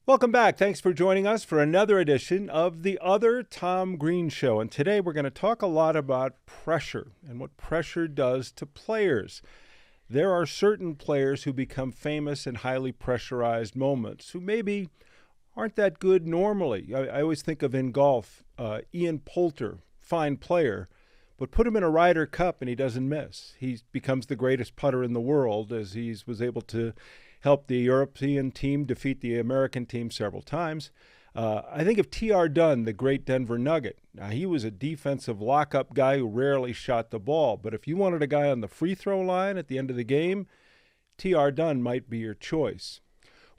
Welcome back. Thanks for joining us for another edition of The Other Tom Green Show. And today we're going to talk a lot about pressure and what pressure does to players. There are certain players who become famous in highly pressurized moments who maybe aren't that good normally. I always think of in golf, Ian Poulter, fine player, but put him in a Ryder Cup and he doesn't miss. He becomes the greatest putter in the world as he was able to help the European team defeat the American team several times. I think of T.R. Dunn, the great Denver Nugget. Now, he was a defensive lockup guy who rarely shot the ball, but if you wanted a guy on the free throw line at the end of the game, T.R. Dunn might be your choice.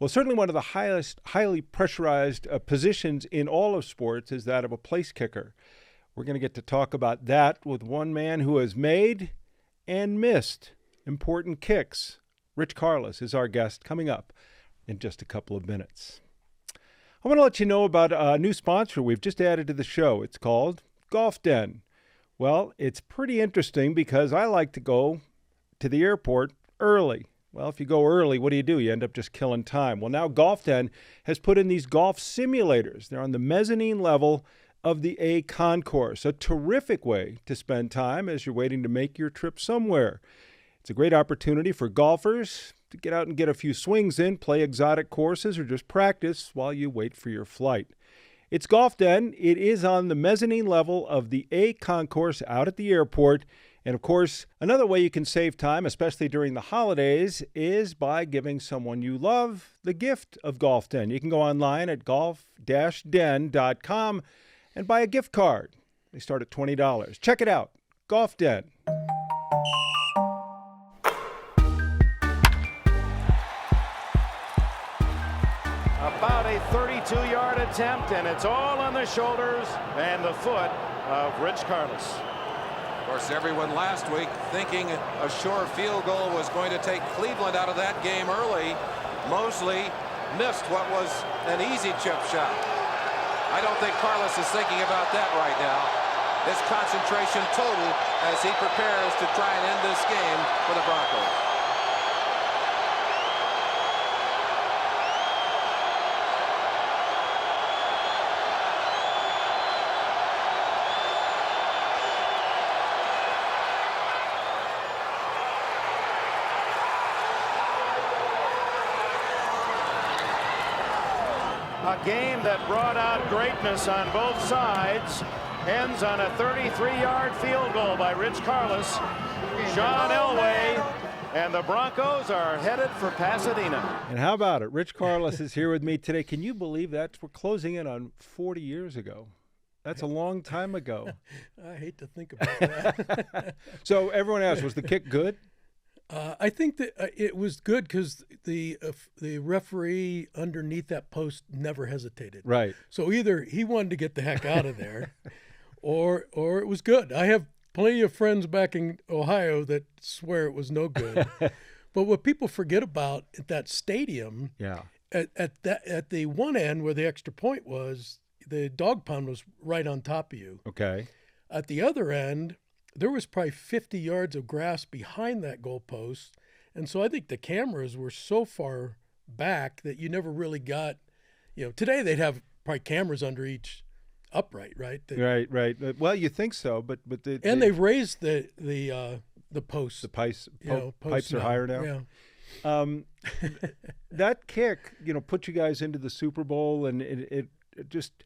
Well, certainly one of the highly pressurized positions in all of sports is that of a place kicker. We're going to get to talk about that with one man who has made and missed important kicks. Rich Karlis is our guest, coming up in just a couple of minutes. I want to let you know about a new sponsor we've just added to the show. It's called Golf Den. Well, it's pretty interesting because I like to go to the airport early. Well, if you go early, what do? You end up just killing time. Well, now Golf Den has put in these golf simulators. They're on the mezzanine level of the A concourse, a terrific way to spend time as you're waiting to make your trip somewhere. It's a great opportunity for golfers to get out and get a few swings in, play exotic courses, or just practice while you wait for your flight. It's Golf Den. It is on the mezzanine level of the A concourse out at the airport. And, of course, another way you can save time, especially during the holidays, is by giving someone you love the gift of Golf Den. You can go online at golf-den.com and buy a gift card. They start at $20. Check it out. Golf Den. About a 32-yard attempt, and it's all on the shoulders and the foot of Rich Karlis. Of course, everyone last week thinking a sure field goal was going to take Cleveland out of that game early. Mosley missed what was an easy chip shot. I don't think Karlis is thinking about that right now. His concentration total as he prepares to try and end this game for the Broncos. A game that brought out greatness on both sides ends on a 33-yard field goal by Rich Karlis. Sean Elway and the Broncos are headed for Pasadena. And how about it? Rich Karlis is here with me today. Can you believe that? We're closing in on 40 years ago. That's a long time ago. I hate to think about that. So everyone asks, was the kick good? I think that it was good because the referee underneath that post never hesitated. Right. So either he wanted to get the heck out of there, or it was good. I have plenty of friends back in Ohio that swear it was no good. But what people forget about at that stadium, yeah, at the one end where the extra point was, the dog pound was right on top of you. Okay. At the other end, there was probably 50 yards of grass behind that goalpost. And so I think the cameras were so far back that you never really got, today they'd have probably cameras under each upright, right? Right. Well, you think so, but they've raised the posts. The pipes pipes are higher now. Yeah. That kick, put you guys into the Super Bowl, and it just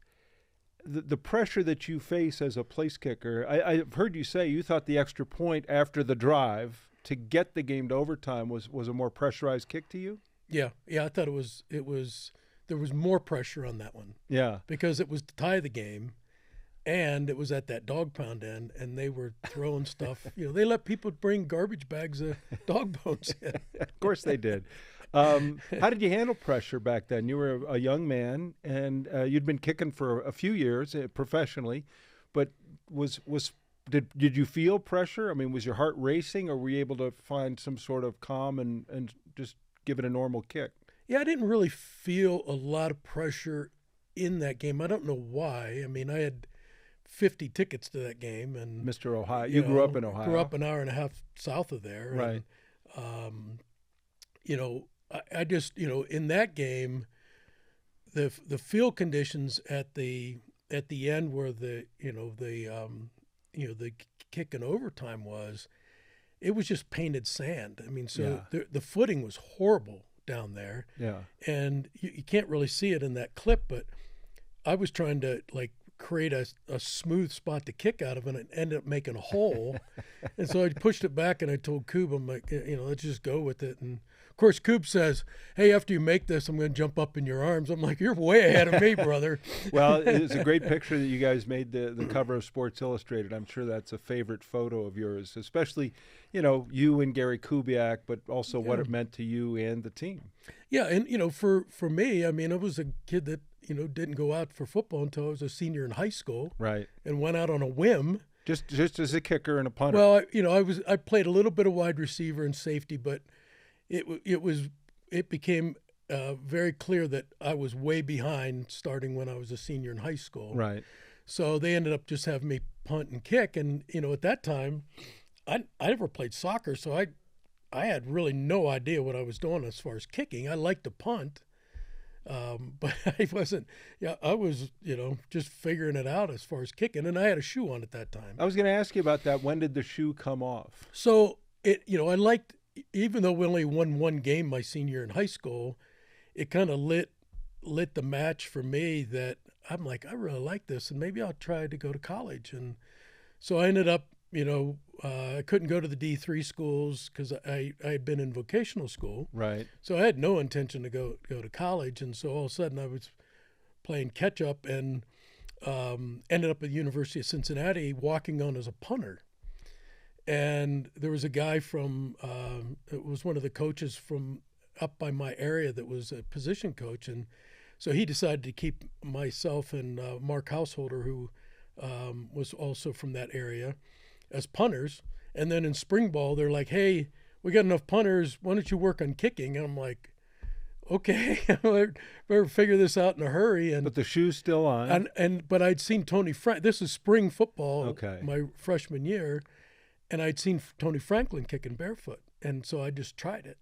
the pressure that you face as a place kicker. I've heard you say you thought the extra point after the drive to get the game to overtime was a more pressurized kick to you. Yeah. I thought it was there was more pressure on that one. Yeah, because it was to tie the game, and it was at that dog pound end, and they were throwing stuff. They let people bring garbage bags of dog bones in. Of course they did. How did you handle pressure back then? You were a young man, and you'd been kicking for a few years professionally, but did you feel pressure? I mean, was your heart racing, or were you able to find some sort of calm and just give it a normal kick? Yeah, I didn't really feel a lot of pressure in that game. I don't know why. I mean, I had 50 tickets to that game, and Mr. Ohio, you grew up in Ohio. Grew up an hour and a half south of there, right? And, I just, in that game, the field conditions at the end where the kick in overtime was, it was just painted sand. I mean, so the footing was horrible down there. Yeah. And you can't really see it in that clip, but I was trying to like create a smooth spot to kick out of, and it ended up making a hole. And so I pushed it back, and I told Coob, I'm like, let's just go with it. And of course, Coob says, hey, after you make this, I'm going to jump up in your arms. I'm like, you're way ahead of me, brother. Well, it's a great picture that you guys made the cover of Sports Illustrated. I'm sure that's a favorite photo of yours, especially, you and Gary Kubiak, but also what it meant to you and the team. Yeah, and, for me, I mean, I was a kid that, didn't go out for football until I was a senior in high school. Right. And went out on a whim. Just as a kicker and a punter. Well, I played a little bit of wide receiver and safety, but it became very clear that I was way behind starting when I was a senior in high school. Right. So they ended up just having me punt and kick, and at that time, I never played soccer, so I had really no idea what I was doing as far as kicking. I liked to punt. But I wasn't, I was, just figuring it out as far as kicking, and I had a shoe on at that time. I was going to ask you about that. When did the shoe come off? So I liked, even though we only won one game my senior year in high school, it kind of lit the match for me that I'm like, I really like this, and maybe I'll try to go to college. And so I ended up, I couldn't go to the D3 schools because I had been in vocational school. Right. So I had no intention to go to college. And so all of a sudden I was playing catch up and ended up at the University of Cincinnati walking on as a punter. And there was a guy from, it was one of the coaches from up by my area that was a position coach. And so he decided to keep myself and Mark Householder, who was also from that area, as punters. And then in spring ball, they're like, hey, we got enough punters. Why don't you work on kicking? And I'm like, okay, better figure this out in a hurry. And but the shoe's still on. But I'd seen Tony Frank. This is spring football, okay, my freshman year, and I'd seen Tony Franklin kicking barefoot, and so I just tried it.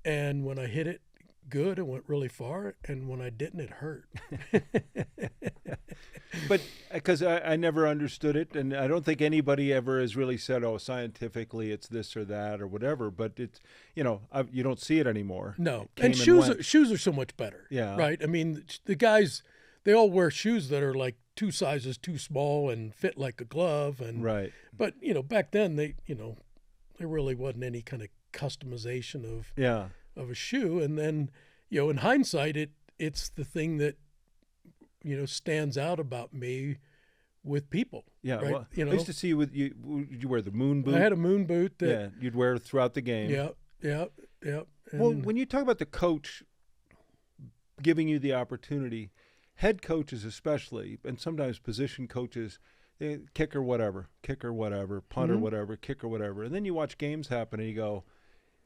And when I hit it good, it went really far, and when I didn't, it hurt. But because I never understood it, and I don't think anybody ever has really said, oh, scientifically it's this or that or whatever, but it's, you don't see it anymore. No, and shoes are so much better. Yeah. Right? I mean, the guys, they all wear shoes that are like 2 sizes too small and fit like a glove. And right. But, back then, there really wasn't any kind of customization of a shoe. And then, in hindsight, it's the thing that, stands out about me with people. Yeah, right? Well, I used to see you did you wear the moon boot? I had a moon boot that you'd wear throughout the game. Yeah. Well, when you talk about the coach giving you the opportunity, head coaches especially, and sometimes position coaches, kicker whatever, punter whatever, kicker whatever, and then you watch games happen and you go,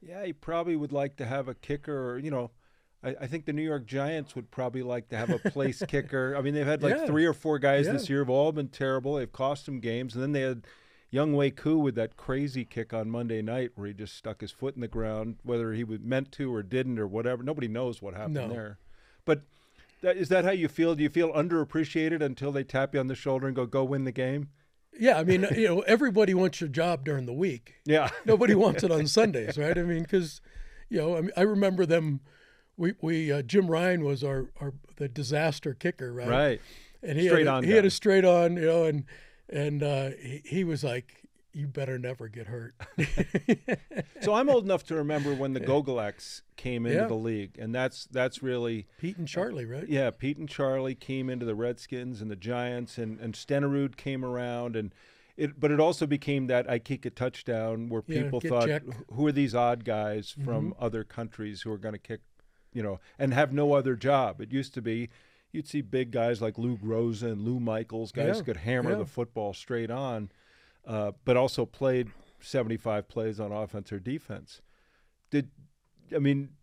yeah, you probably would like to have a kicker, or, I think the New York Giants would probably like to have a place kicker. I mean, they've had 3 or 4 guys this year have all been terrible. They've cost them games. And then they had Young Wei Koo with that crazy kick on Monday night where he just stuck his foot in the ground, whether he was meant to or didn't or whatever. Nobody knows what happened there. But is that how you feel? Do you feel underappreciated until they tap you on the shoulder and go win the game? Yeah, I mean, everybody wants your job during the week. Yeah. Nobody wants it on Sundays, right? I mean, because, I remember them. We Jim Ryan was the disaster kicker, right? Right. And he had a straight on, and he was like, "You better never get hurt." So I'm old enough to remember when the Gogolaks came into the league, and that's really Pete and Charlie, right? Yeah, Pete and Charlie came into the Redskins and the Giants, and Stenerud came around, and but it also became that I kick a touchdown where people thought, who are these odd guys from other countries who are going to kick? And have no other job. It used to be you'd see big guys like Lou Groza and Lou Michaels, guys who could hammer the football straight on, but also played 75 plays on offense or defense. Did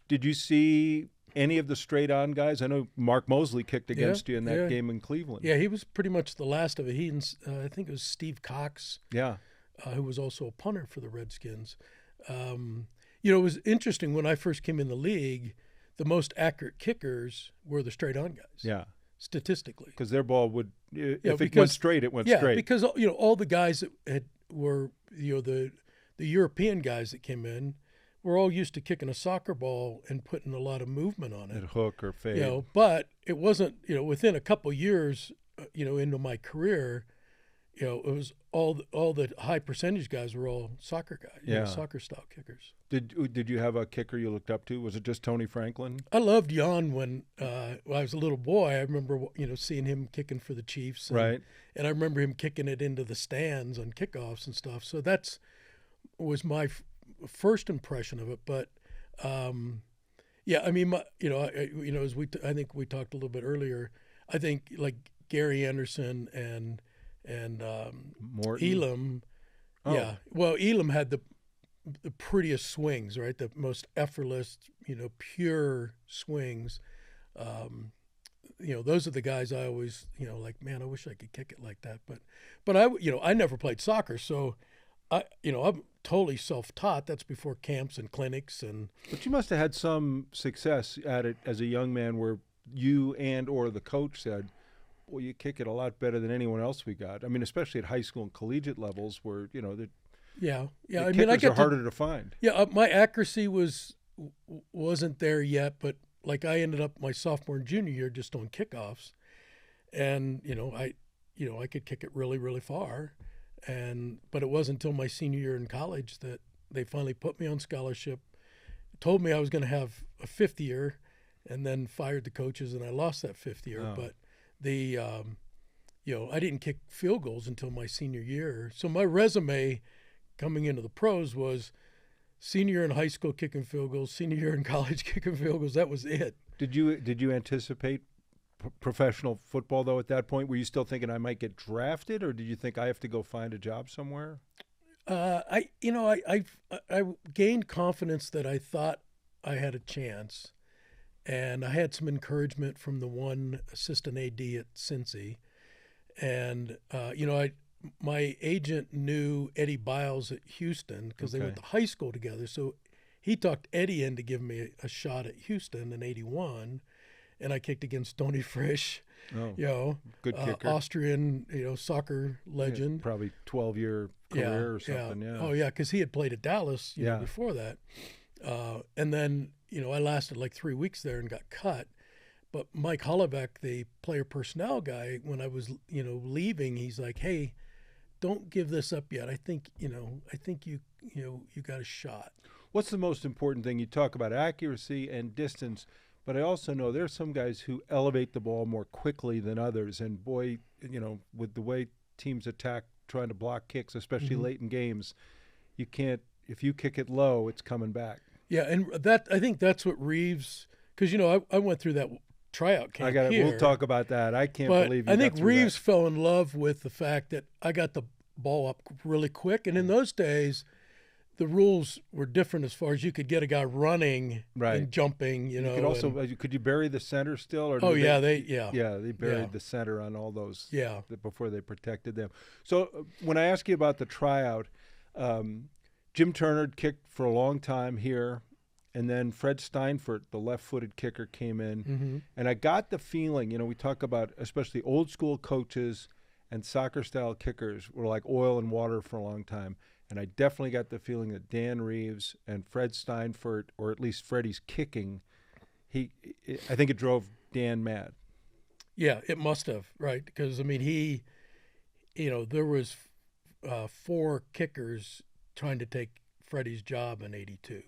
you see any of the straight on guys? I know Mark Mosley kicked against you in that game in Cleveland. Yeah, he was pretty much the last of it. He and I think it was Steve Cox. Yeah. Who was also a punter for the Redskins. It was interesting when I first came in the league. the most accurate kickers were the straight-on guys. Yeah. Statistically. Because their ball would, if it because, went straight, it went straight. Yeah, because, all the guys that were, the European guys that came in were all used to kicking a soccer ball and putting a lot of movement on it. At hook or fade. But it wasn't, within a couple years, into my career, it was all the high percentage guys were all soccer guys, soccer style kickers. Did you have a kicker you looked up to? Was it just Tony Franklin? I loved Jan when I was a little boy. I remember seeing him kicking for the Chiefs, right? And I remember him kicking it into the stands on kickoffs and stuff. So was my first impression of it. But yeah, I mean, as I think we talked a little bit earlier. I think like Gary Anderson and Elam. Oh. Yeah. Well, Elam had the prettiest swings, right? The most effortless, pure swings. Those are the guys I always, like, man, I wish I could kick it like that. But I never played soccer, so I'm totally self-taught. That's before camps and clinics But you must have had some success at it as a young man, where you or the coach said, well, you kick it a lot better than anyone else we got. I mean, especially at high school and collegiate levels, where the kickers are harder to find. Yeah, my accuracy wasn't there yet, but like I ended up my sophomore and junior year just on kickoffs, and I could kick it really, really far, but it wasn't until my senior year in college that they finally put me on scholarship, told me I was going to have a fifth year, and then fired the coaches, and I lost that fifth year. Oh. But I didn't kick field goals until my senior year. So my resume coming into the pros was senior year in high school kicking field goals, senior year in college kicking field goals. That was it. Did you anticipate professional football though at that point? Were you still thinking I might get drafted, or did you think I have to go find a job somewhere? I gained confidence that I thought I had a chance. And I had some encouragement from the one assistant AD at Cincy. And, my agent knew Eddie Biles at Houston because they went to high school together. So he talked Eddie in to give me a shot at Houston in '81. And I kicked against Tony Frisch, good kicker. Austrian, soccer legend. Yeah, probably 12-year career or something, yeah. Oh, yeah, because he had played at Dallas before that. And then, I lasted like 3 weeks there and got cut. But Mike Hollaback, the player personnel guy, when I was, leaving, he's like, hey, don't give this up yet. I think you got a shot. What's the most important thing? You talk about accuracy and distance, but I also know there's some guys who elevate the ball more quickly than others. And boy, with the way teams attack trying to block kicks, especially late in games, you can't, if you kick it low, it's coming back. Yeah, and I think that's what Reeves, because I went through that tryout camp here. We'll talk about that. I can't believe you. I think Reeves fell in love with the fact that I got the ball up really quick, and in those days, the rules were different as far as you could get a guy running and jumping. You could also could you bury the center still? Or they buried the center on all those. Yeah, before they protected them. So when I ask you about the tryout. Jim Turner kicked for a long time here, and then Fred Steinfurt, the left-footed kicker, came in. And I got the feeling, we talk about especially old-school coaches and soccer-style kickers were like oil and water for a long time. And I definitely got the feeling that Dan Reeves and Fred Steinfurt, or at least Freddie's kicking, I think it drove Dan mad. Yeah, it must have, right? Because, I mean, there was 4 kickers trying to take Freddie's job in '82.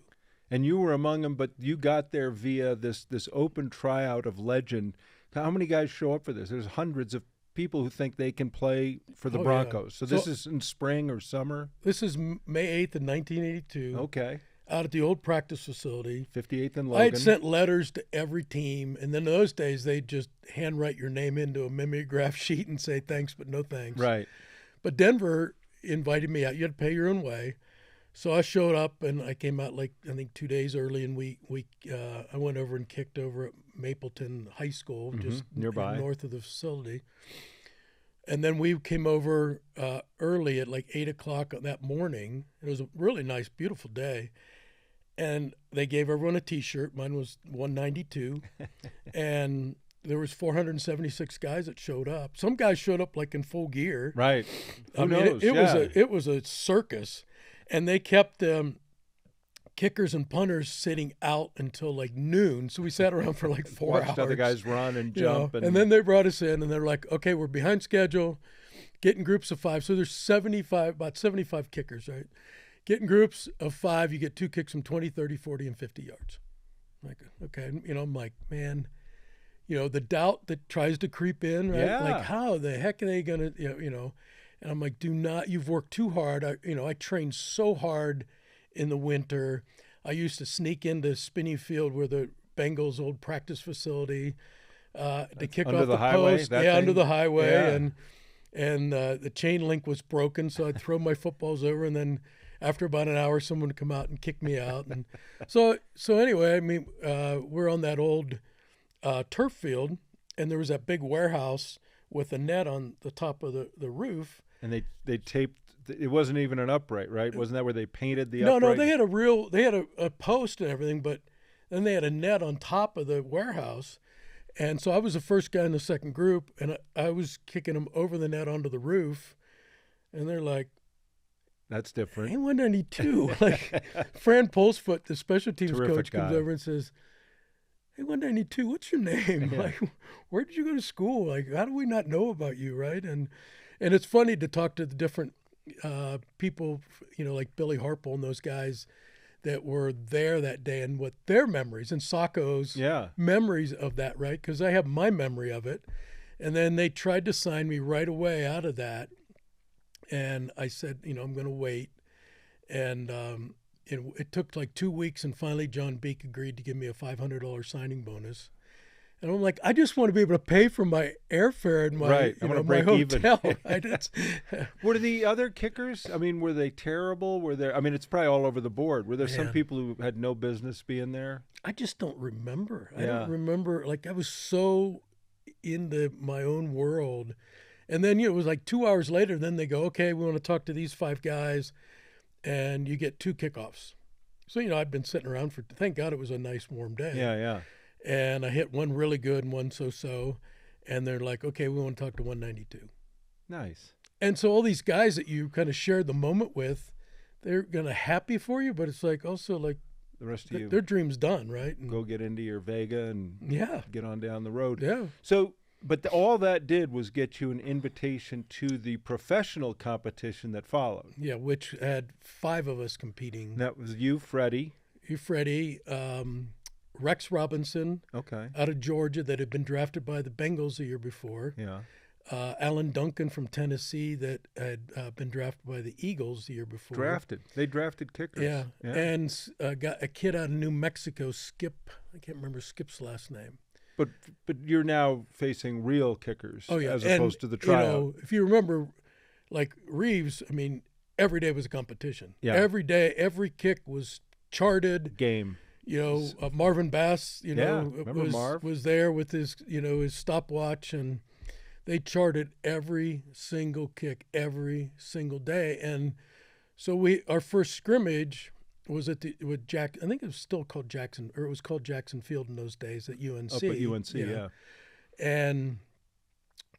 And you were among them, but you got there via this open tryout of legend. How many guys show up for this? There's hundreds of people who think they can play for the Broncos. Yeah. So this is in spring or summer? This is May 8th of 1982. Okay. Out at the old practice facility. 58th and Logan. I had sent letters to every team, and then in those days they'd just handwrite your name into a mimeograph sheet and say thanks but no thanks. Right. But Denver invited me out. You had to pay your own way. So I showed up, and I came out I think 2 days early, and I went over and kicked over at Mapleton High School, just nearby, north of the facility. And then we came over early at like 8 o'clock that morning. It was a really nice, beautiful day. And they gave everyone a T-shirt. Mine was 192, and there was 476 guys that showed up. Some guys showed up like in full gear. Right. I mean, it was a circus, and they kept kickers and punters sitting out until like noon. So we sat around for like 4 hours. Watched other guys run and jump. And then they brought us in, and they're like, okay, we're behind schedule. Get in groups of 5. So there's about 75 kickers, right? Get in groups of 5. You get 2 kicks from 20, 30, 40, and 50 yards. Like, okay. I'm like, man, the doubt that tries to creep in, right? Yeah. Like, how the heck are they going to, and I'm like, you've worked too hard. I trained so hard in the winter. I used to sneak into Spinney Field where the Bengals' old practice facility to kick off the post. Yeah, under the highway. Yeah. And the chain link was broken, so I'd throw my footballs over, and then after about an hour, someone would come out and kick me out. And so anyway, I mean, we're on that old turf field, and there was that big warehouse with a net on the top of the roof. And they taped. It wasn't even an upright, right? Wasn't that where they painted the No, upright? No, they had a post and everything, but then they had a net on top of the warehouse. And so I was the first guy in the second group, and I was kicking them over the net onto the roof. And they're like, that's different. Hey, 192. Like, Fran Polsfoot, the special teams coach, comes over and says, hey, 192, what's your name? Yeah. Like, where did you go to school? Like, how do we not know about you, right? And it's funny to talk to the different people, like Billy Harple and those guys that were there that day, and what their memories and Sacco's memories of that, right? Because I have my memory of it. And then they tried to sign me right away out of that. And I said, I'm going to wait. And it took like 2 weeks, and finally John Beek agreed to give me a $500 signing bonus. And I'm like, I just want to be able to pay for my airfare and my, my hotel. Right? Were the other kickers, I mean, were they terrible? It's probably all over the board. Were there some people who had no business being there? I just don't remember. I don't remember. Like, I was so in my own world. And then, it was like 2 hours later, then they go, okay, we want to talk to these 5 guys, and you get 2 kickoffs. So, I'd been sitting around thank God it was a nice warm day. Yeah. And I hit one really good and one so-so. And they're like, okay, we want to talk to 192. Nice. And so all these guys that you kind of shared the moment with, they're going to happy for you, but it's like also like the rest of you, their dream's done, right? And go get into your Vega and get on down the road. Yeah. So, but all that did was get you an invitation to the professional competition that followed. Yeah, which had 5 of us competing. That was you, Freddie. Rex Robinson, out of Georgia, that had been drafted by the Bengals the year before. Yeah. Alan Duncan from Tennessee that had been drafted by the Eagles the year before. They drafted kickers. Yeah. And got a kid out of New Mexico, Skip. I can't remember Skip's last name. But you're now facing real kickers as opposed to the tryout. tryout. If you remember, like Reeves, I mean, every day was a competition. Yeah. Every day, every kick was charted. Game. Marvin Bass, was there with his, his stopwatch, and they charted every single kick every single day. And so our first scrimmage was with Jack. I think it was still called Jackson, or it was called Jackson Field in those days at UNC. Up at UNC, yeah. And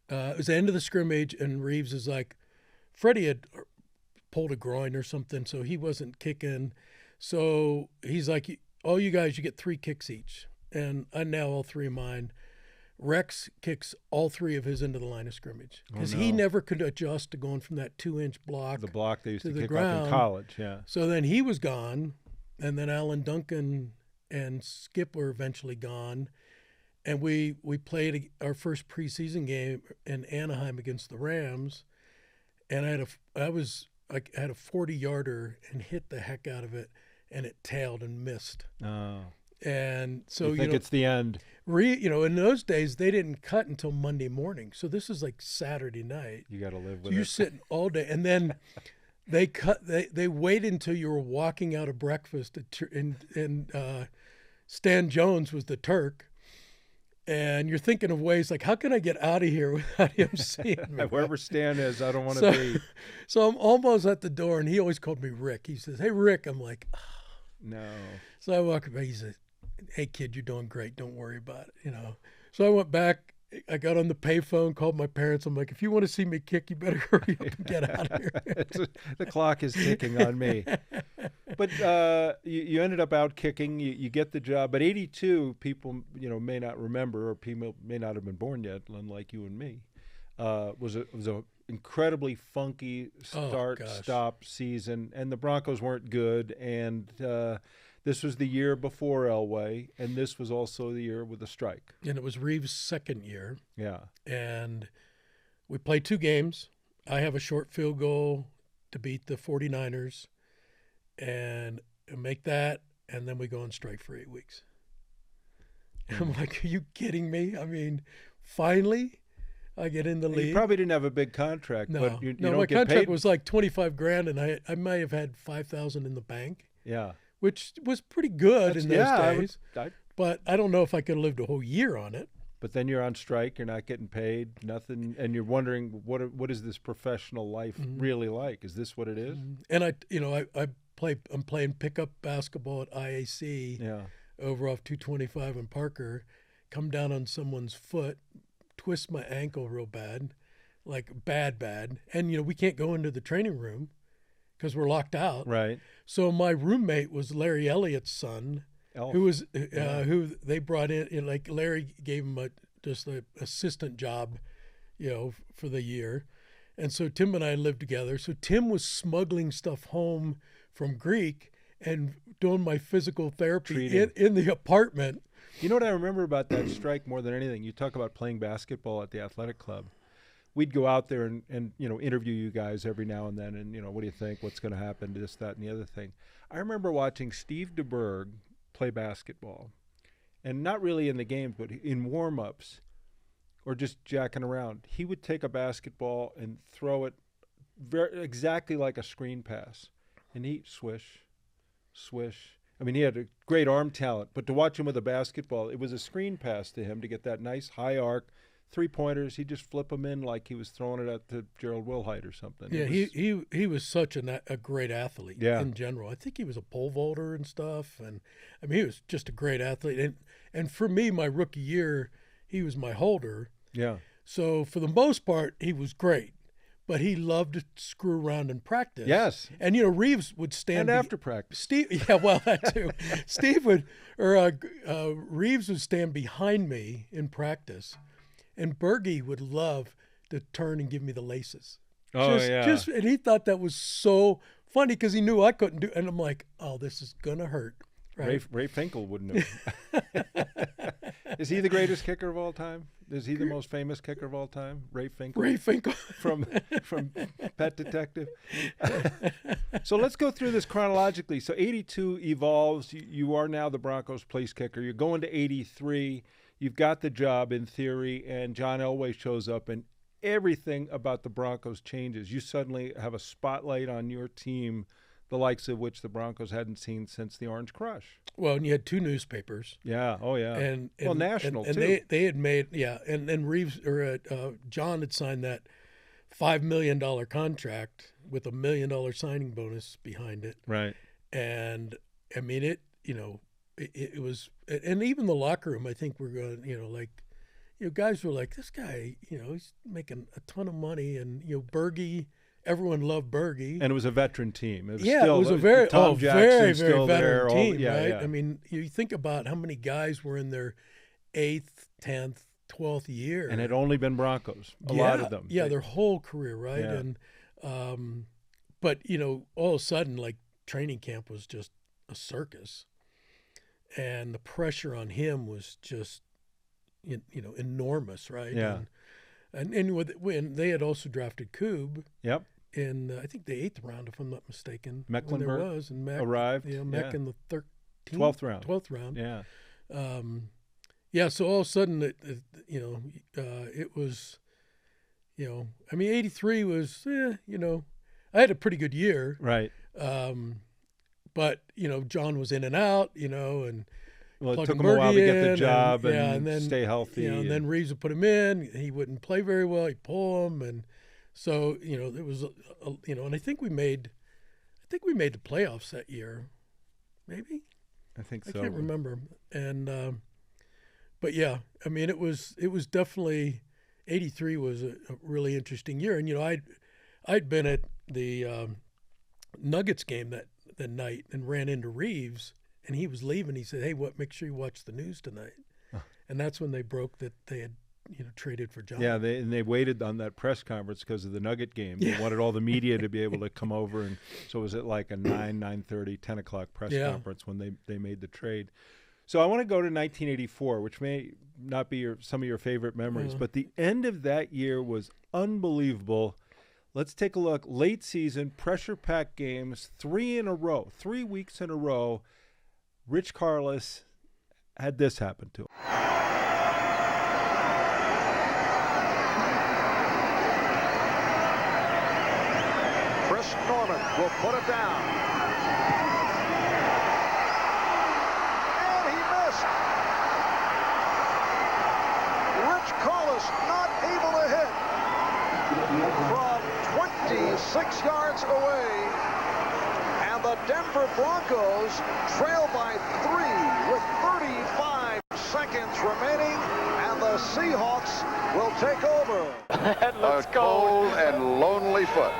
it was the end of the scrimmage, and Reeves is like, Freddie had pulled a groin or something, so he wasn't kicking. So he's like, all you guys, you get 3 kicks each. And I nail all 3 of mine. Rex kicks all 3 of his into the line of scrimmage. Because he never could adjust to going from that 2-inch block. The block they used to kick ground. off in college, yeah. So then he was gone. And then Alan Duncan and Skip were eventually gone. And we played our first preseason game in Anaheim against the Rams. And I had a 40-yarder and hit the heck out of it. And it tailed and missed. Oh. And so you think it's the end. In those days they didn't cut until Monday morning. So this is like Saturday night. You got to live with it. You're sitting all day, and then they waited until you were walking out of breakfast. And Stan Jones was the Turk. And you're thinking of ways like, how can I get out of here without him seeing me? Wherever Stan is, I don't want to be. So I'm almost at the door, and he always called me Rick. He says, "Hey, Rick." I'm like, No. So I walk by. He said, "Hey, kid, you're doing great. Don't worry about it." So I went back. I got on the payphone, called my parents. I'm like, "If you want to see me kick, you better hurry up and get out of here." The clock is ticking on me. But you ended up out kicking. You get the job. But 82, people may not remember, or people may not have been born yet, unlike you and me. Was a incredibly funky start-stop season, and the Broncos weren't good. And this was the year before Elway, and this was also the year with the strike. And it was Reeves' second year. Yeah. And we played 2 games. I have a short field goal to beat the 49ers and make that, and then we go on strike for 8 weeks. And I'm like, are you kidding me? I mean, finally I get in the league. You probably didn't have a big contract, but you don't my get contract paid. was like $25,000, and I might have had $5,000 in the bank. Yeah. Which was pretty good in those days. I but I don't know if I could have lived a whole year on it. But then you're on strike, you're not getting paid, nothing, and you're wondering what is this professional life really like? Is this what it is? And I'm playing pickup basketball at IAC over off 225 in Parker, come down on someone's foot, twist my ankle real bad, like bad. And we can't go into the training room because we're locked out. Right. So my roommate was Larry Elliott's son. Elf. Who they brought in, like Larry gave him just an assistant job, for the year. And so Tim and I lived together. So Tim was smuggling stuff home from Greek and doing my physical therapy in the apartment. You know what I remember about that strike more than anything? You talk about playing basketball at the athletic club. We'd go out there and interview you guys every now and then, and what do you think? What's going to happen? This, that, and the other thing. I remember watching Steve DeBerg play basketball, and not really in the games, but in warm-ups or just jacking around. He would take a basketball and throw it exactly like a screen pass, and he'd swish. I mean, he had a great arm talent, but to watch him with a basketball, it was a screen pass to him to get that nice high arc. 3-pointers, he'd just flip them in like he was throwing it at to Gerald Wilhite or something. Yeah, he was such a great athlete in general. I think he was a pole vaulter and stuff, and I mean he was just a great athlete. And for me, my rookie year, he was my holder. Yeah. So for the most part, he was great, but he loved to screw around in practice. Yes. And Reeves would stand after practice. That too. Reeves would stand behind me in practice. And Bergie would love to turn and give me the laces. And he thought that was so funny because he knew I couldn't do it. And I'm like, oh, this is going to hurt. Right? Ray Finkel wouldn't have. Is he the greatest kicker of all time? Is he the most famous kicker of all time? Ray Finkel? Ray Finkel. from Pet Detective. So let's go through this chronologically. So 82 evolves. You are now the Broncos place kicker. You're going to 83. You've got the job in theory, and John Elway shows up, and everything about the Broncos changes. You suddenly have a spotlight on your team, the likes of which the Broncos hadn't seen since the Orange Crush. Well, and you had 2 newspapers. Yeah, oh yeah. And national and too. They had made and Reeves John had signed that $5 million contract with $1 million signing bonus behind it. Right. And I mean it it was, and even the locker room, I think we're going, guys were like, this guy, he's making a ton of money, and Bergie, everyone loved Bergie, and it was a veteran team. It was a very very still veteran team, right? Yeah. I mean, you think about how many guys were in their 8th, 10th, 12th year, and had only been Broncos. A lot of them, their whole career, right? Yeah. And but all of a sudden, like training camp was just a circus. And the pressure on him was just, enormous, right? Yeah. And when they had also drafted Koob. Yep. In I think the 8th round, if I'm not mistaken. Mecklenburg there was, and Meck arrived. Meck in the 12th round. 12th round. Yeah. So all of a sudden, it was, I mean, 83 was, I had a pretty good year. Right. But, John was in and out, and it took him a while to get the job and then stay healthy. And then Reeves would put him in. He wouldn't play very well. He'd pull him. And so, there was, and I think we made the playoffs that year. maybe. I think so. I can't remember. And but yeah, I mean, it was definitely, 83 was a really interesting year. And I'd been at the Nuggets game that night and ran into Reeves, and he was leaving. He said, "Hey, make sure you watch the news tonight." And that's when they broke that they had traded for John. Yeah, they waited on that press conference because of the Nugget game. They wanted all the media to be able to come over, and so it was at like a 9:30, 10 o'clock press conference when they made the trade. So I want to go to 1984, which may not be some of your favorite memories, but the end of that year was unbelievable. Let's take a look. Late season, pressure-packed games, 3 weeks in a row. Rich Karlis had this happen to him. Chris Norman will put it down. And he missed. Rich Karlis not able to hit from 26 yards away. And the Denver Broncos trail by 3 with 35 seconds remaining. And the Seahawks will take over. Let's A go. cold and lonely foot.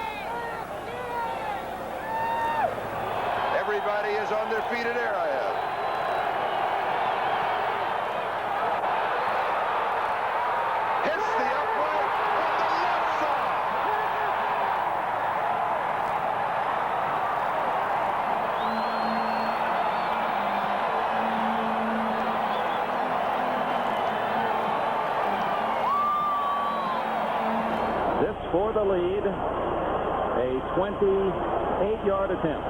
Everybody is on their feet at Arrowhead. Hits the upright on the left side. This for the lead, a 28-yard attempt.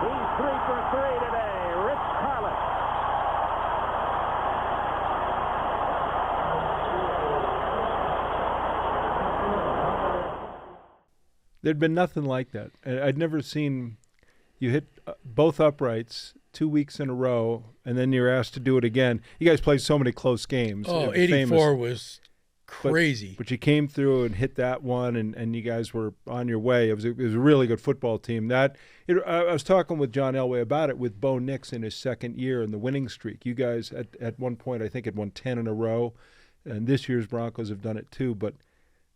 He's 3 for 3 today, Rich Karlis. There'd been nothing like that. I'd never seen you hit both uprights 2 weeks in a row, and then you're asked to do it again. You guys played so many close games. Oh, 84 was crazy. But you came through and hit that one, and you guys were on your way. It was a really good football team. I was talking with John Elway about it with Bo Nix in his second year in the winning streak. You guys, at one point, I think had won 10 in a row, and this year's Broncos have done it too. But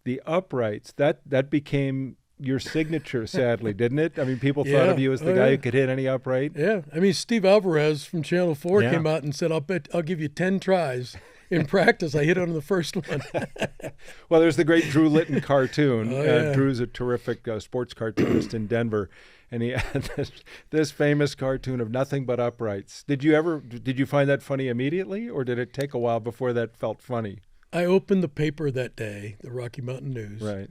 the uprights, that became your signature, sadly, didn't it? I mean, people thought of you as the guy who could hit any upright. Yeah. I mean, Steve Alvarez from Channel 4 came out and said, I'll give you 10 tries. In practice, I hit on the first one. Well, there's the great Drew Litton cartoon. Drew's a terrific sports cartoonist in Denver, and he had this famous cartoon of nothing but uprights. Did you find that funny immediately, or did it take a while before that felt funny? I opened the paper that day, the Rocky Mountain News. Right.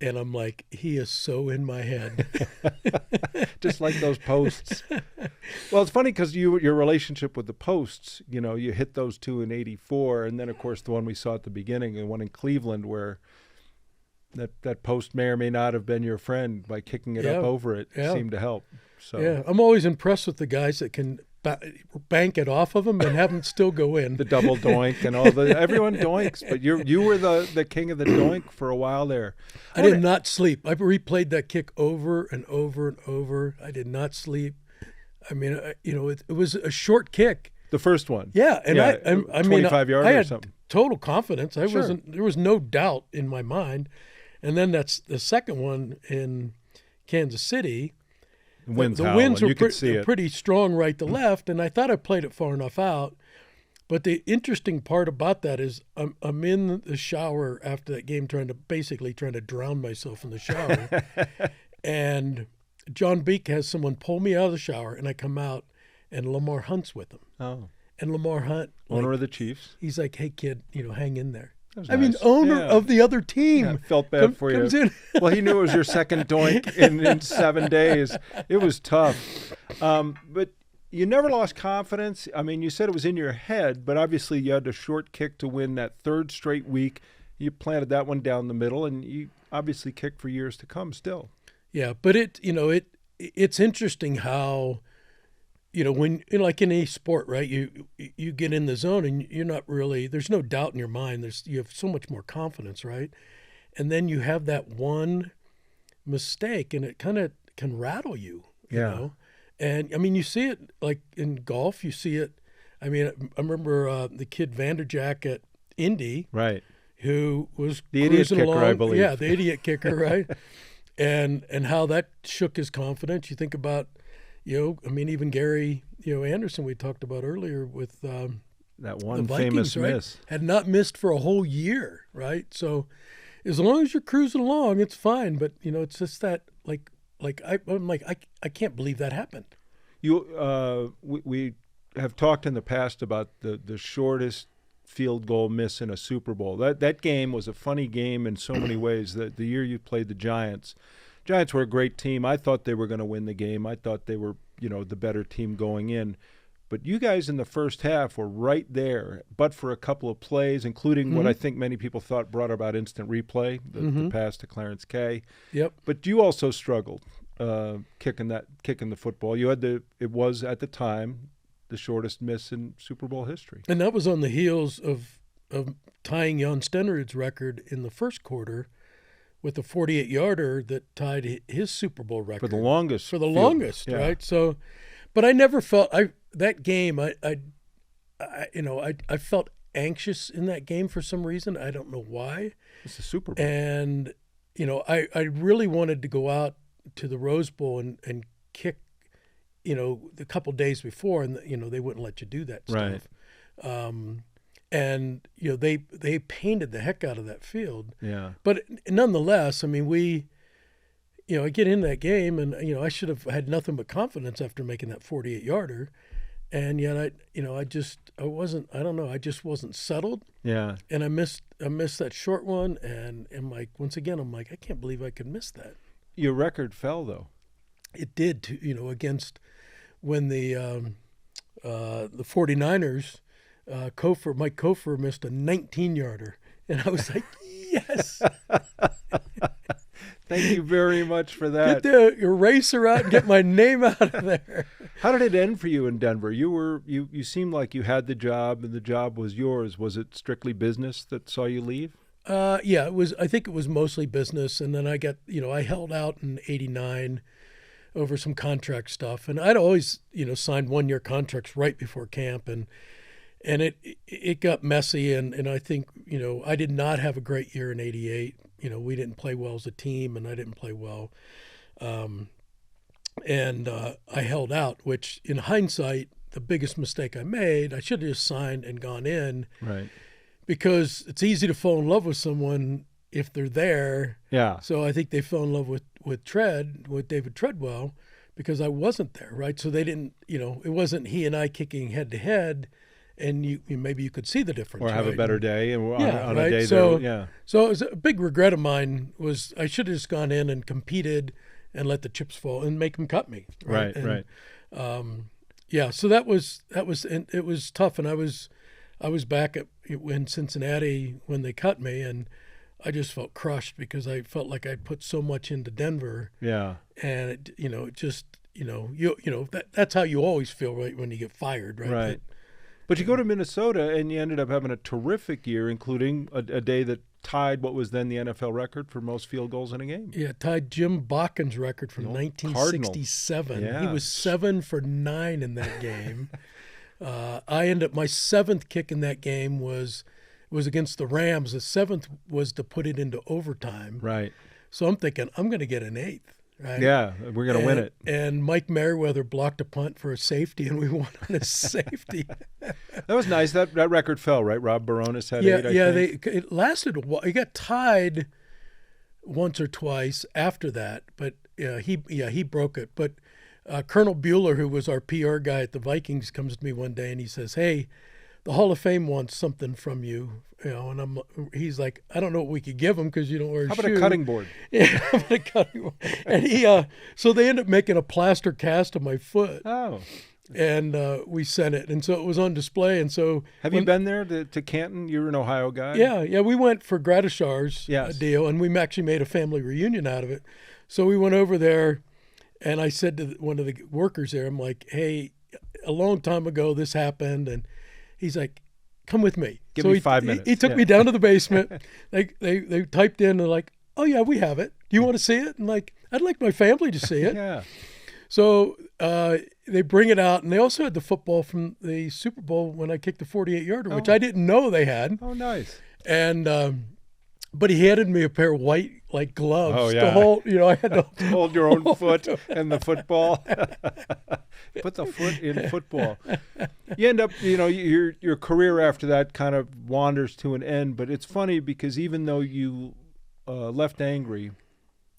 And I'm like, he is so in my head. Just like those posts. Well, it's funny because your relationship with the posts, you hit those two in 84, and then, of course, the one we saw at the beginning, the one in Cleveland where that post may or may not have been your friend by kicking it up over it. It seemed to help. So. Yeah, I'm always impressed with the guys that can bank it off of them and have them still go in. The double doink and everyone doinks, but you were the king of the doink for a while there. I did not sleep. I replayed that kick over and over and over. I did not sleep. I mean, it was a short kick. The first one. Yeah, and I 25 yards I or had something. Total confidence. There was no doubt in my mind. And then that's the second one in Kansas City. The winds were pretty strong right to left, and I thought I played it far enough out. But the interesting part about that is I'm in the shower after that game trying to drown myself in the shower. And John Beek has someone pull me out of the shower, and I come out, and Lamar Hunt's with him. Oh. And Lamar Hunt. Owner of the Chiefs. Mean, hey, kid, hang in there. I mean, owner of the other team. Yeah, felt bad for you. Well, he knew it was your second doink in 7 days. It was tough. But you never lost confidence. I mean, you said it was in your head, but obviously you had a short kick to win that third straight week. You planted that one down the middle, and you obviously kicked for years to come still. Yeah, but it's interesting how when like in any sport, right? You get in the zone and you're not really. There's no doubt in your mind. You have so much more confidence, right? And then you have that one mistake, and it kind of can rattle you. You know? And I mean, you see it like in golf. You see it. I mean, I remember the kid Vanderjack at Indy, right? Who was the idiot kicker, along. I believe. Yeah, the idiot kicker, right? And how that shook his confidence. You think about, I mean, even Gary, Anderson we talked about earlier with that one the Vikings, famous right? miss. Had not missed for a whole year, right? So as long as you're cruising along, it's fine. But it's just that I'm like I can't believe that happened. We have talked in the past about the shortest field goal miss in a Super Bowl. That game was a funny game in so many ways. The year you played the Giants were a great team. I thought they were going to win the game. I thought they were, the better team going in. But you guys in the first half were right there, but for a couple of plays, including what I think many people thought brought about instant replay, the pass to Clarence Kay. Yep. But you also struggled kicking the football. It was at the time the shortest miss in Super Bowl history. And that was on the heels of tying Jan Stenerud's record in the first quarter with a 48-yarder that tied his Super Bowl record. For the longest. Yeah. Right? So, but I never felt that game. I felt anxious in that game for some reason. I don't know why. It's a Super Bowl. And, I really wanted to go out to the Rose Bowl and kick, the couple days before, and they wouldn't let you do that stuff. Right. And they painted the heck out of that field. Yeah. But nonetheless, I mean, I get in that game, and I should have had nothing but confidence after making that 48-yarder, and yet I just wasn't settled. Yeah. And I missed that short one, and once again I'm like, I can't believe I could miss that. Your record fell though. It did too, against when the 49ers, Mike Kofor missed a 19-yarder, and I was like, yes. Thank you very much for that. Get the eraser out and get my name out of there. How did it end for you in Denver? You seemed like you had the job and the job was yours. Was it strictly business that saw you leave? Yeah, it was. I think it was mostly business, and then I got, I held out in '89 over some contract stuff, and I'd always, signed 1-year contracts right before camp, and it got messy, and I think, I did not have a great year in '88. We didn't play well as a team, and I didn't play well, and I held out, which in hindsight, the biggest mistake I made. I should have just signed and gone in, right? Because it's easy to fall in love with someone if they're there. Yeah. So I think they fell in love with David Treadwell, because I wasn't there, right? So they didn't, it wasn't he and I kicking head to head, and maybe you could see the difference. Or have right? a better day, and on right? a day so, there, yeah. So it was a big regret of mine was I should have just gone in and competed and let the chips fall and make them cut me. Right. Yeah. So that was, and it was tough, and I was back in Cincinnati when they cut me, and I just felt crushed because I felt like I'd put so much into Denver. Yeah. And that's how you always feel, right, when you get fired, right? Right. But you go to Minnesota and you ended up having a terrific year, including a day that tied what was then the NFL record for most field goals in a game. Yeah, tied Jim Bakken's record from 1967. Yeah. He was 7 for 9 in that game. I ended up, my 7th kick in that game was against the Rams. The 7th was to put it into overtime. Right. So I'm thinking, I'm going to get an 8th. Right? Yeah, we're going to win it. And Mike Merriweather blocked a punt for a safety, and we won on a safety. That was nice. That record fell, right? Rob Baronis had 8, I think. It lasted a while. It got tied once or twice after that, but he broke it. But Colonel Bueller, who was our PR guy at the Vikings, comes to me one day and he says, "Hey, the Hall of Fame wants something from you." And he's like, "I don't know what we could give him because you don't wear a shoe." How about a cutting board? Yeah, how about a cutting board? And so they ended up making a plaster cast of my foot. Oh. And we sent it, and so it was on display. And so, have you been there to Canton? You're an Ohio guy. Yeah, we went for Gradishar's yes. deal, and we actually made a family reunion out of it. So we went over there, and I said to one of the workers there, I'm like, "Hey, a long time ago this happened, and he's like, come with me. Give me 5 minutes. He took me down to the basement. They typed in and like, oh yeah, we have it. Do you want to see it? And like, I'd like my family to see it. Yeah. So they bring it out, and they also had the football from the Super Bowl when I kicked the 48-yarder, which I didn't know they had. Oh, nice. And but he handed me a pair of white gloves to to hold. I had to hold your own foot and the football. Put the foot in football. You end up, your career after that kind of wanders to an end. But it's funny because even though you left angry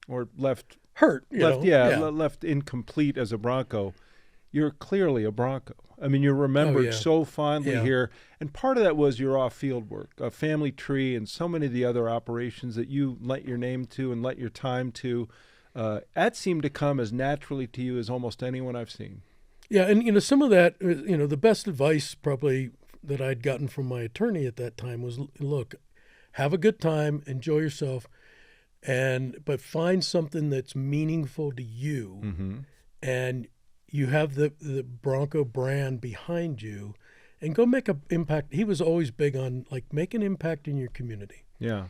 or left hurt, left incomplete as a Bronco, you're clearly a Bronco. I mean, you're remembered so fondly here. And part of that was your off-field work, a family tree, and so many of the other operations that you lent your name to and lent your time to. That seemed to come as naturally to you as almost anyone I've seen. Yeah, and some of that, the best advice probably that I'd gotten from my attorney at that time was, look, have a good time, enjoy yourself, but find something that's meaningful to you, and you have the Bronco brand behind you, and go make an impact. He was always big on make an impact in your community. Yeah.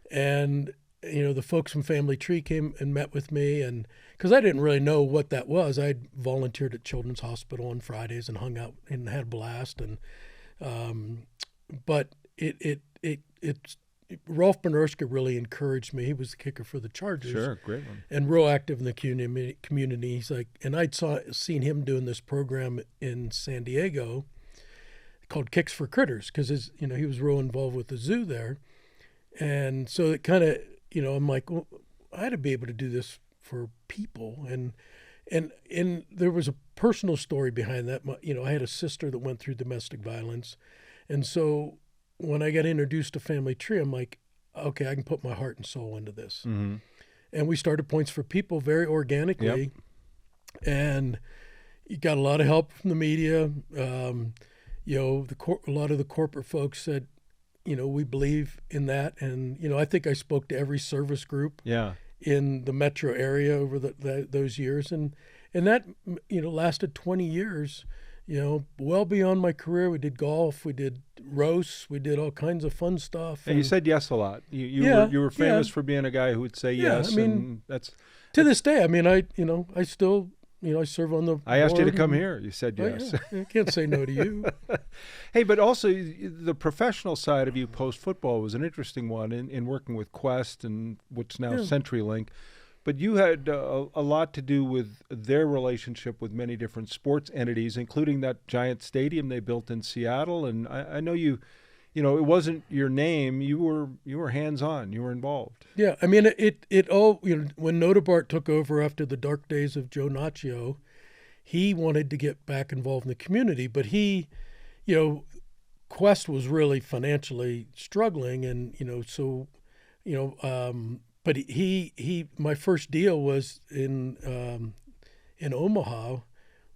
And the folks from Family Tree came and met with me, and because I didn't really know what that was, I'd volunteered at Children's Hospital on Fridays and hung out and had a blast. And but it's Rolf Benirschke really encouraged me. He was the kicker for the Chargers. Sure, great one. And real active in the community. He's like, and I'd seen him doing this program in San Diego called Kicks for Critters, because he was real involved with the zoo there. And so it kind of, I'm like, well, I had to be able to do this for people. And there was a personal story behind that. I had a sister that went through domestic violence. And so when I got introduced to Family Tree, I'm like, okay, I can put my heart and soul into this. Mm-hmm. And we started Points for People very organically. Yep. And you got a lot of help from the media. A lot of the corporate folks said, we believe in that. And, I think I spoke to every service group in the metro area over those years. And that, lasted 20 years, well beyond my career. We did golf, we did roasts, we did all kinds of fun stuff. And you said yes a lot. You were famous for being a guy who would say yes. I mean, and that's to this day. I mean, I still, I serve on the I asked you to come here. You said yes. I can't say no to you. Hey, but also the professional side of you post-football was an interesting one in working with Quest and what's now CenturyLink. But you had a lot to do with their relationship with many different sports entities, including that giant stadium they built in Seattle. And I know it wasn't your name. You were hands-on. You were involved. Yeah, I mean, it all, when Notebart took over after the dark days of Joe Naccio, he wanted to get back involved in the community. But he, Quest was really financially struggling, and but he my first deal was in Omaha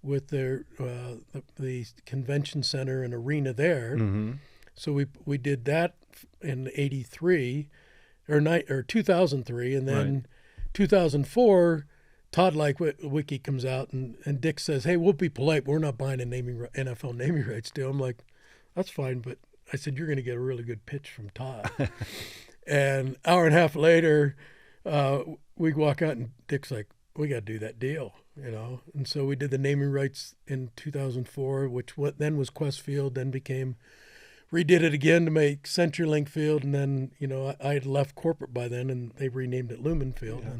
with the convention center and arena there. Mm-hmm. So we did that in 83 or 2003, and then 2004, Todd Wiki comes out and Dick says, "Hey, we'll be polite. We're not buying a NFL naming rights deal." I'm like, "That's fine," but I said, "You're going to get a really good pitch from Todd." And an hour and a half later, we walk out and Dick's like, "We got to do that deal," And so we did the naming rights in 2004, which then was Quest Field, then redid it again to make CenturyLink Field, and then I had left corporate by then, and they renamed it Lumen Field. Yeah.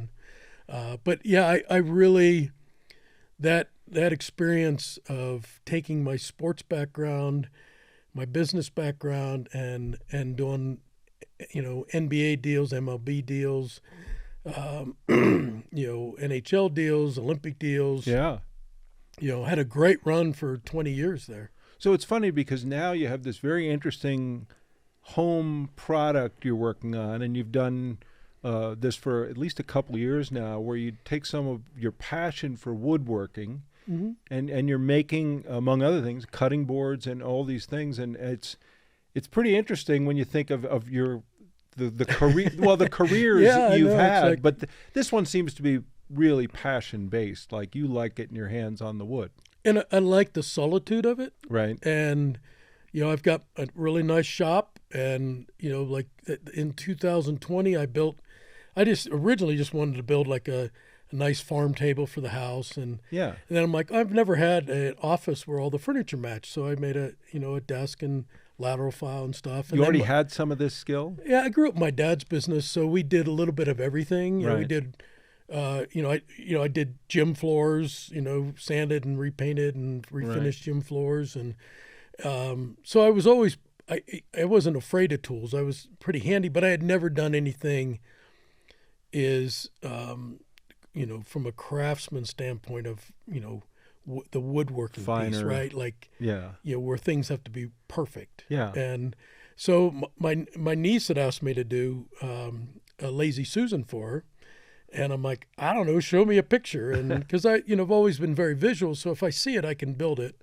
And I really that experience of taking my sports background, my business background, and doing NBA deals, MLB deals, NHL deals, Olympic deals. Yeah. Had a great run for 20 years there. So it's funny because now you have this very interesting home product you're working on, and you've done this for at least a couple of years now, where you take some of your passion for woodworking, mm-hmm. and you're making, among other things, cutting boards and all these things, and it's pretty interesting when you think of the career, the careers you've had, but this one seems to be really passion based. Like you like getting your hands on the wood. And I like the solitude of it. Right. And, I've got a really nice shop. And, like in 2020, I just originally just wanted to build like a nice farm table for the house. And then I'm like, I've never had an office where all the furniture matched. So I made a desk and lateral file and stuff. And you already had some of this skill? Yeah, I grew up in my dad's business, so we did a little bit of everything. Right. We did, I did gym floors, sanded and repainted and refinished gym floors. And so I was always, I wasn't afraid of tools. I was pretty handy, but I had never done anything from a craftsman standpoint of, the woodworking piece, right? Like, where things have to be perfect. Yeah. And so my niece had asked me to do a Lazy Susan for her. And I'm like, I don't know, show me a picture. And because I've always been very visual. So if I see it, I can build it.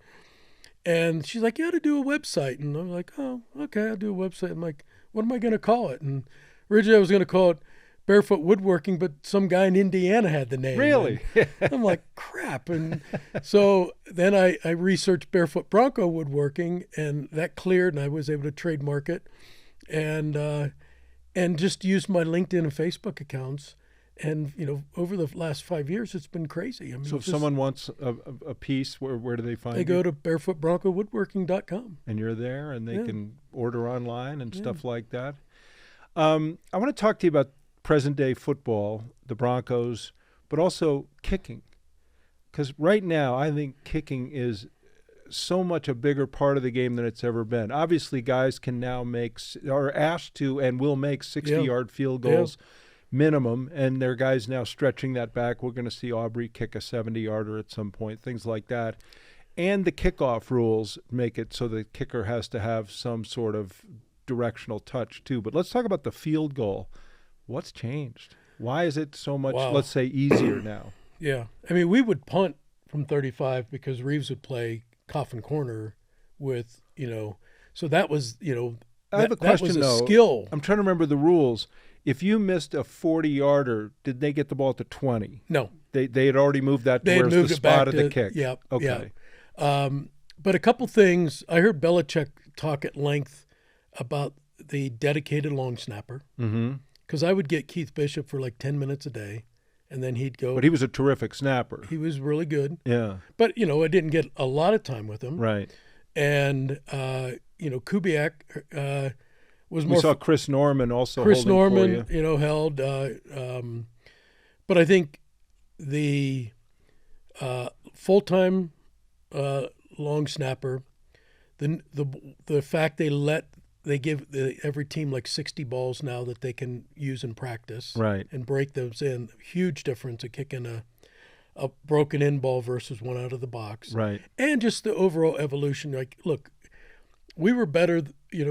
And she's like, you got to do a website. And I'm like, oh, okay, I'll do a website. I'm like, what am I going to call it? And originally I was going to call it Barefoot Woodworking, but some guy in Indiana had the name. Really? I'm like, crap. And so then I researched Barefoot Bronco Woodworking, and that cleared, and I was able to trademark it, and just used my LinkedIn and Facebook accounts. And, over the last 5 years, it's been crazy. I mean, so if someone wants a piece, where do they find you? They go to barefootbroncowoodworking.com. And you're there, and they can order online and stuff like that. I want to talk to you about present-day football, the Broncos, but also kicking. Because right now, I think kicking is so much a bigger part of the game than it's ever been. Obviously, guys can now are asked to and will make 60-yard field goals minimum, and there are guys now stretching that back. We're going to see Aubrey kick a 70-yarder at some point, things like that. And the kickoff rules make it so the kicker has to have some sort of directional touch too. But let's talk about the field goal. What's changed? Why is it so much, let's say, easier now? Yeah. I mean, we would punt from 35 because Reeves would play coffin corner with, so that was, I have a question, that was though. Skill. I'm trying to remember the rules. If you missed a 40-yarder, did they get the ball at the 20? No. They had already moved that to They had where's moved the it back spot of to- the kick. Yep. Okay. Yeah. But a couple things. I heard Belichick talk at length about the dedicated long snapper. Mm-hmm. Because I would get Keith Bishop for like 10 minutes a day, and then he'd go. But he was a terrific snapper. He was really good. Yeah. But, I didn't get a lot of time with him. Right. And, Kubiak was more. We saw Chris Norman also Chris holding Norman, for you. held. But I think the full-time long snapper, the fact they give every team like 60 balls now that they can use in practice, Right. and break those in. Huge difference of kicking a broken in ball versus one out of the box, Right. and just the overall evolution. Like, look, we were better,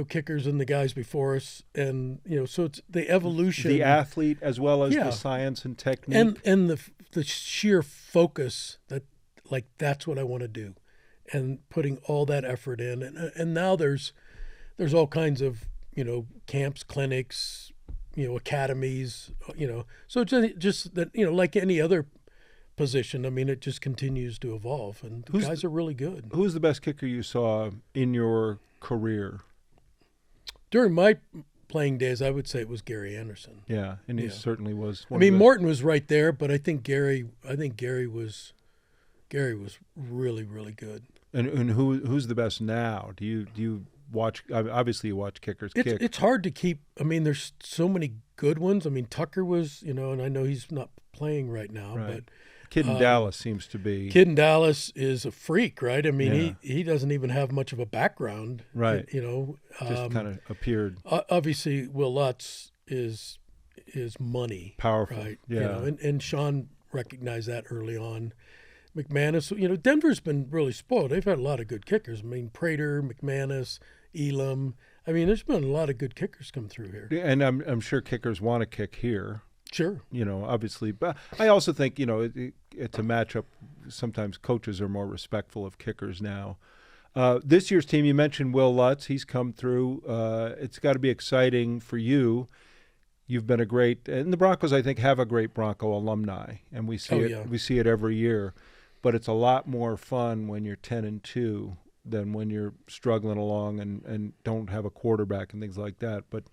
kickers than the guys before us, and so it's the evolution, The athlete as well as Yeah. the science and technique. and the sheer focus that, like, that's what I want to do, and putting all that effort in, and now there's all kinds of camps, clinics, academies, so it's just that, like any other position, I mean, it just continues to evolve, and the guys are really good. Who's the best kicker you saw in your career? During my playing days, I would say it was Gary Anderson. Yeah, and he certainly was. I mean, Morton was right there, but I think Gary was really, really good. And who's the best now? Do you watch? Obviously, you watch kickers kick. It's hard to keep. I mean, there's so many good ones. I mean, Tucker was, and I know he's not playing right now, Right. but Kid in Dallas seems to be. Kid in Dallas is a freak, right? I mean, Yeah. he doesn't even have much of a background, Right. Just kind of appeared obviously, Will Lutz is money, powerful. right? Yeah. And Sean recognized that early on. McManus, Denver's been really spoiled. They've had a lot of good kickers. I mean, Prater, McManus, Elam. I mean, there's been a lot of good kickers come through here. And I'm sure kickers want to kick here. Sure. Obviously, but I also think it's a matchup. Sometimes coaches are more respectful of kickers now. This year's team, you mentioned Will Lutz. He's come through. It's got to be exciting for you. You've been and the Broncos, I think, have a great Bronco alumni, and we see it. Yeah. We see it every year. but it's a lot more fun when you're 10-2 than when you're struggling along and don't have a quarterback and things like that. But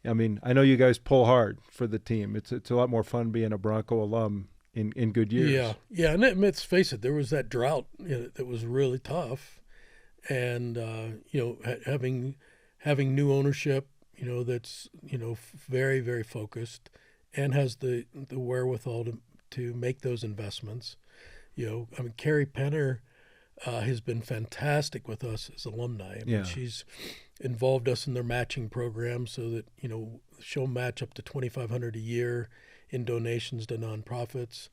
I mean, I know you guys pull hard for the team. It's a lot more fun being a Bronco alum in good years. Yeah, and let's face it, there was that drought that was really tough, and having new ownership, that's very, very focused and has the wherewithal to make those investments. I mean, Carrie Penner has been fantastic with us as alumni. I mean, she's involved us in their matching program so that, she'll match up to $2,500 a year in donations to nonprofits,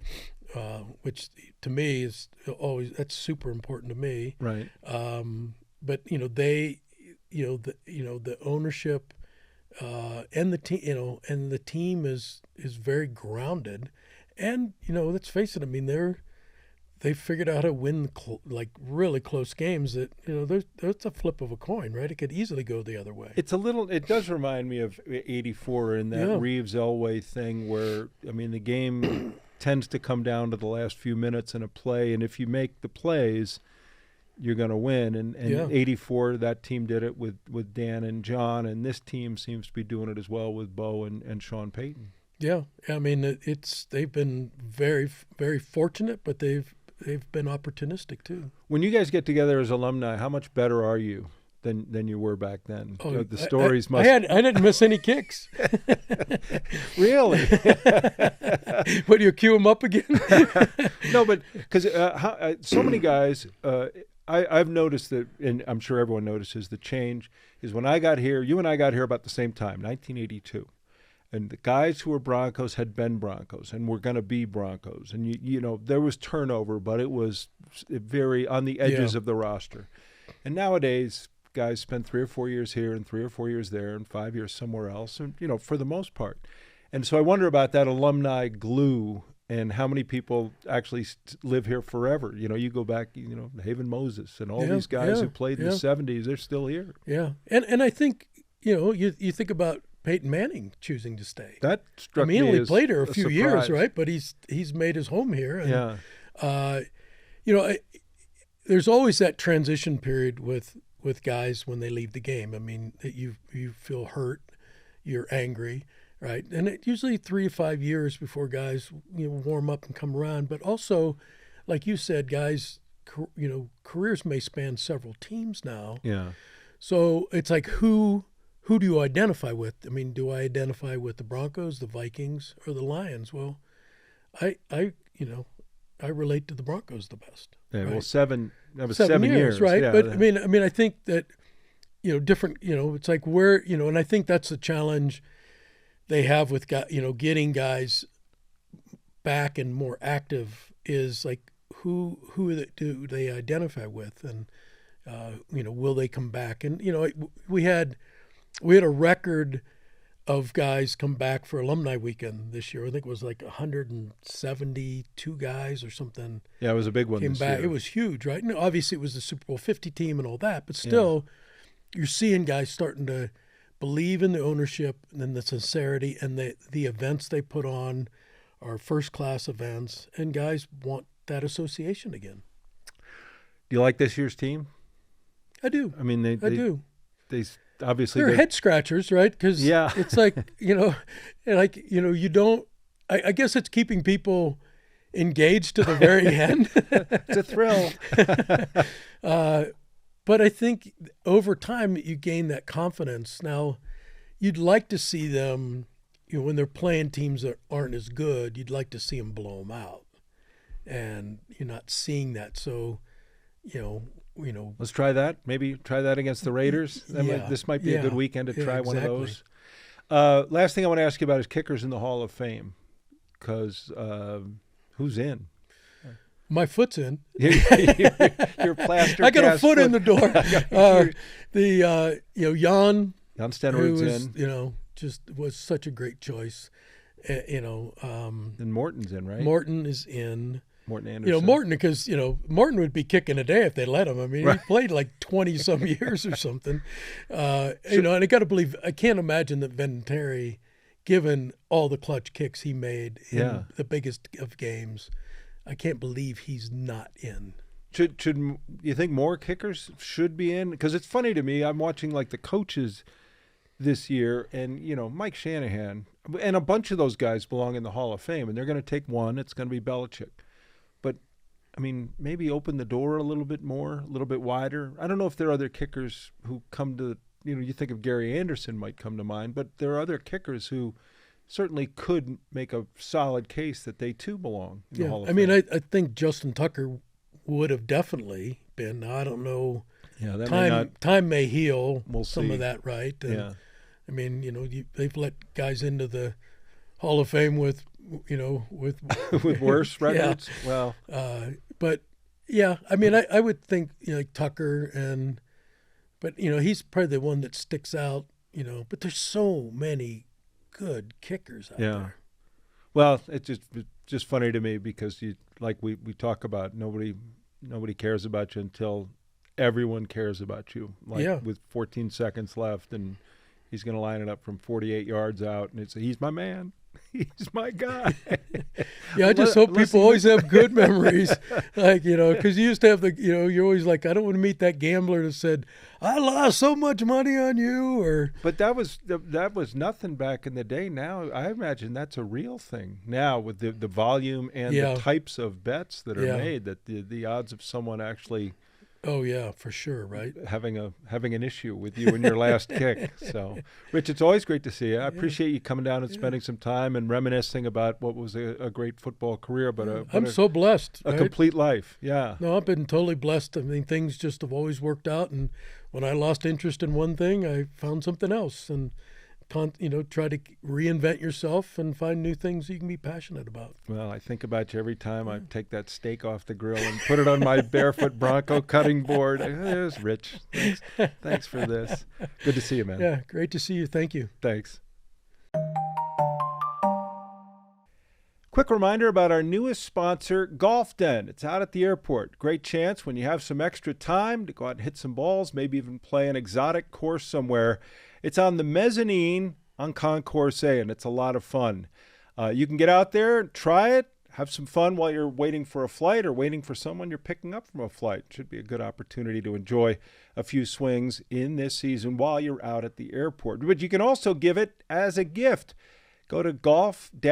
which to me is always, that's super important to me. Right. But, the ownership and the team, and the team is very grounded. And, let's face it, I mean, they figured out how to win really close games that, there's a flip of a coin, right? It could easily go the other way. It does remind me of 84 in that Reeves-Elway thing where, I mean, the game tends to come down to the last few minutes in a play. And if you make the plays, you're going to win. And 84, that team did it with Dan and John. And this team seems to be doing it as well with Bo and Sean Payton. Yeah. I mean, they've been very, very fortunate, but they've been opportunistic too. When you guys get together as alumni, how much better are you than you were back then? Oh, the stories must. I didn't miss any kicks. Really? What, do you cue them up again? No, but because so many guys, I've noticed that, and I'm sure everyone notices the change is when I got here. You and I got here about the same time, 1982. And the guys who were Broncos had been Broncos and were going to be Broncos. And, there was turnover, but it was very on the edges of the roster. And nowadays, guys spend 3 or 4 years here and 3 or 4 years there and 5 years somewhere else, and, for the most part. And so I wonder about that alumni glue and how many people actually live here forever. You go back, Haven Moses and all these guys who played in the 70s, they're still here. Yeah. And I think, you think about Peyton Manning choosing to stay. That struck me he only as played here a few surprise. Years, right? But he's made his home here. And, there's always that transition period with guys when they leave the game. I mean, that you feel hurt, you're angry, right? And it usually 3 to 5 years before guys warm up and come around. But also, like you said, guys, careers may span several teams now. Yeah. So it's like who do you identify with? I mean, do I identify with the Broncos, the Vikings, or the Lions? Well, I relate to the Broncos the best. Yeah, right? well, 7 years, right? Yeah. But I mean, I think that different. It's like where and I think that's the challenge they have with getting guys back and more active is like who do they identify with, and will they come back? And we had a record of guys come back for alumni weekend this year. I think it was like 172 guys or something. Yeah, it was a big one this year. It was huge, right? And obviously it was the Super Bowl 50 team and all that, but still you're seeing guys starting to believe in the ownership and the sincerity, and the events they put on are first-class events, and guys want that association again. Do you like this year's team? I do. I mean, I do. They obviously they're head scratchers, right? Because it's like you don't. I guess it's keeping people engaged to the very end. It's a thrill. But I think over time you gain that confidence. Now, you'd like to see them, when they're playing teams that aren't as good, you'd like to see them blow them out, and you're not seeing that. So, let's try that. Maybe try that against the Raiders. This might be a good weekend to try one of those. Last thing I want to ask you about is kickers in the Hall of Fame, because who's in? My foot's in. Your plaster. I got a foot in the door. Jan Stenrud's in. Just was such a great choice. And Morton's in, right? Morton is in. Morton Anderson. Morton, because, Morton would be kicking a day if they let him. I mean, he played like 20-some years or something. And I got to believe, I can't imagine that Vinatieri, given all the clutch kicks he made in the biggest of games, I can't believe he's not in. Should you think more kickers should be in? Because it's funny to me. I'm watching like the coaches this year, and Mike Shanahan and a bunch of those guys belong in the Hall of Fame, and they're going to take one. It's going to be Belichick. But I mean, maybe open the door a little bit more, a little bit wider. I don't know if there are other kickers who come to. You think of Gary Anderson might come to mind, but there are other kickers who certainly could make a solid case that they too belong in the Hall of Fame. I mean, I think Justin Tucker would have definitely been. I don't know. Yeah, time may heal some see. of that, right? And, yeah. I mean, they've let guys into the Hall of Fame with with worse records. Yeah. Well, but yeah, I mean, I would think like Tucker but he's probably the one that sticks out. But there's so many good kickers out there. Well, it's just funny to me because we talk about nobody cares about you until everyone cares about you. With 14 seconds left, and he's going to line it up from 48 yards out, and he's my man. He's my guy. Yeah, I just hope people always have good memories. Because you used to have you're always like, I don't want to meet that gambler that said, I lost so much money on you. But that was nothing back in the day. Now, I imagine that's a real thing now with the volume and the types of bets that are made, that the odds of someone actually – oh yeah, for sure, right? Having an issue with you in your last kick. So, Rich, it's always great to see you. I appreciate you coming down and spending some time and reminiscing about what was a great football career, but I'm so blessed. A complete life. Yeah. No, I've been totally blessed. I mean, things just have always worked out, and when I lost interest in one thing, I found something else, and try to reinvent yourself and find new things you can be passionate about. Well, I think about you every time I take that steak off the grill and put it on my barefoot Bronco cutting board. There's Rich. Thanks for this. Good to see you, man. Yeah, great to see you. Thank you. Thanks. Quick reminder about our newest sponsor, Golf Den. It's out at the airport. Great chance when you have some extra time to go out and hit some balls, maybe even play an exotic course somewhere. It's on the mezzanine on Concourse A, and it's a lot of fun. You can get out there, try it, have some fun while you're waiting for a flight or waiting for someone you're picking up from a flight. Should be a good opportunity to enjoy a few swings in this season while you're out at the airport. But you can also give it as a gift. Go to golf-den.com,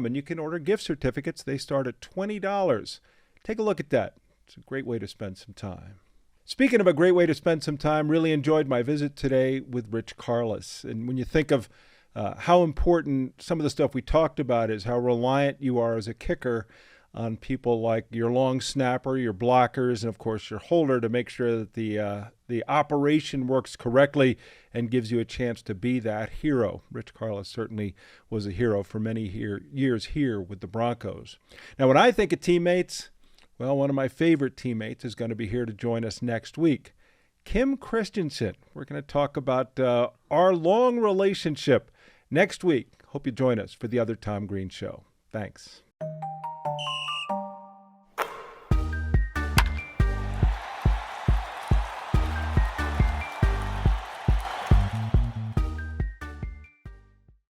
and you can order gift certificates. They start at $20. Take a look at that. It's a great way to spend some time. Speaking of a great way to spend some time, really enjoyed my visit today with Rich Karlis. And when you think of how important some of the stuff we talked about is, how reliant you are as a kicker on people like your long snapper, your blockers, and of course your holder to make sure that the operation works correctly and gives you a chance to be that hero. Rich Karlis certainly was a hero for many years here with the Broncos. Now, when I think of teammates, well, one of my favorite teammates is going to be here to join us next week, Kim Christensen. We're going to talk about our long relationship next week. Hope you join us for the other Tom Green Show. Thanks.